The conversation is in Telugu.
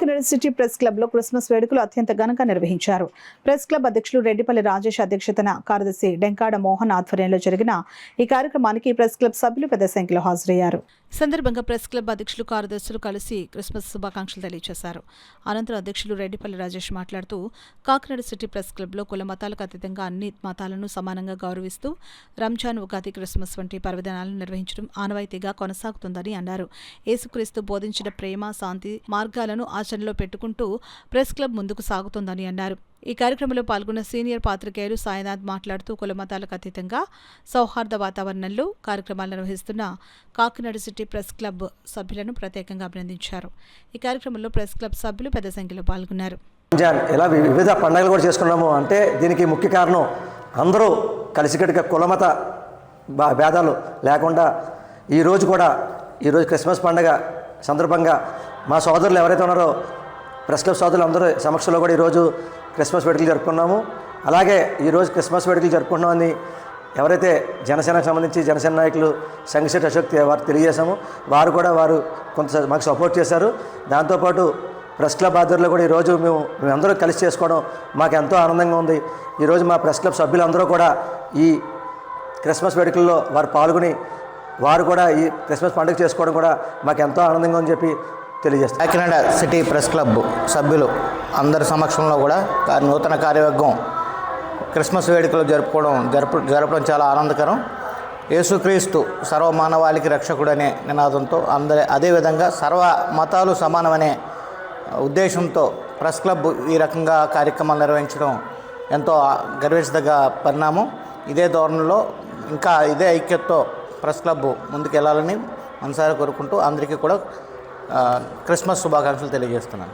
కాకినాడ సిటీ ప్రెస్ క్లబ్ లో క్రిస్మస్ వేడుకలు అత్యంత ఘనంగా నిర్వహించారు. ప్రెస్ క్లబ్ అధ్యక్షులు రెడ్డిపల్లి రాజేష్ అధ్యక్షతన కార్యదర్శి డెంకాడ మోహన్ ఆధ్వర్యంలో జరిగిన ఈ కార్యక్రమానికి ప్రెస్ క్లబ్ సభ్యులు పెద్ద సంఖ్యలో హాజరయ్యారు. ఈ సందర్భంగా ప్రెస్ క్లబ్ అధ్యక్షులు కార్యదర్శులు కలిసి క్రిస్మస్ శుభాకాంక్షలు తెలియజేశారు. అనంతరం అధ్యక్షులు రెడ్డిపల్లి రాజేష్ మాట్లాడుతూ కాకినాడ సిటీ ప్రెస్ క్లబ్ లో కుల మతాలకు అతీతంగా అన్ని మతాలను సమానంగా గౌరవిస్తూ రంజాన్, ఉగాది, క్రిస్మస్ వంటి పర్వదినాలను నిర్వహించడం ఆనవాయితీగా కొనసాగుతుందని అన్నారు. యేసుక్రీస్తు బోధించిన ప్రేమ, శాంతి మార్గాలను ఆచరణలో పెట్టుకుంటూ ప్రెస్ క్లబ్ ముందుకు సాగుతోందని అన్నారు. ఈ కార్యక్రమంలో పాల్గొన్న సీనియర్ పాత్రికేయులు సాయినాథ్ మాట్లాడుతూ కుల మతాలకు అతీతంగా సౌహార్ద వాతావరణంలో కార్యక్రమాలు నిర్వహిస్తున్న కాకినాడ సిటీ ప్రెస్ క్లబ్ సభ్యులను ప్రత్యేకంగా అభినందించారు. ఈ కార్యక్రమంలో ప్రెస్ క్లబ్ సభ్యులు పెద్ద సంఖ్యలో పాల్గొన్నారు. ఇలా వివిధ పండుగలు కూడా చేసుకున్నాము అంటే దీనికి ముఖ్య కారణం అందరూ కలిసికట్టుగా కులమత భేదాలు లేకుండా ఈరోజు క్రిస్మస్ పండుగ సందర్భంగా మా సోదరులు ఎవరైతే ఉన్నారో ప్రెస్ క్లబ్ సోదరులు అందరూ సమక్షంలో కూడా ఈరోజు క్రిస్మస్ వేడుకలు జరుపుకున్నాము. అలాగే ఈరోజు క్రిస్మస్ వేడుకలు జరుపుకుంటున్నామని ఎవరైతే జనసేనకు సంబంధించి జనసేన నాయకులు సంగిశెట్టి అశోక్ వారు తెలియజేశాము. వారు కొంత మాకు సపోర్ట్ చేశారు. దాంతోపాటు ప్రెస్ క్లబ్ ఆధ్వర్యంలో కూడా ఈరోజు మేమందరూ కలిసి చేసుకోవడం మాకు ఎంతో ఆనందంగా ఉంది. ఈరోజు మా ప్రెస్ క్లబ్ సభ్యులందరూ కూడా ఈ క్రిస్మస్ వేడుకల్లో వారు పాల్గొని వారు కూడా ఈ క్రిస్మస్ పండుగ చేసుకోవడం కూడా మాకు ఎంతో ఆనందంగా అని చెప్పి తెలియజేస్తారు. కాకినాడ సిటీ ప్రెస్ క్లబ్ సభ్యులు అందరి సమక్షంలో కూడా నూతన కార్యవర్గం క్రిస్మస్ వేడుకలు జరపడం చాలా ఆనందకరం. యేసుక్రీస్తు సర్వమానవాళికి రక్షకుడనే నినాదంతో అదేవిధంగా సర్వ మతాలు సమానమనే ఉద్దేశంతో ప్రెస్ క్లబ్ ఈ రకంగా కార్యక్రమాలు నిర్వహించడం ఎంతో గర్వించదగ్గ పరిణామం. ఇదే ధోరణిలో ఇంకా ఇదే ఐక్యతతో ప్రెస్ క్లబ్ ముందుకు వెళ్ళాలని మనసారా కోరుకుంటూ అందరికీ కూడా క్రిస్మస్ శుభాకాంక్షలు తెలియజేస్తున్నాను.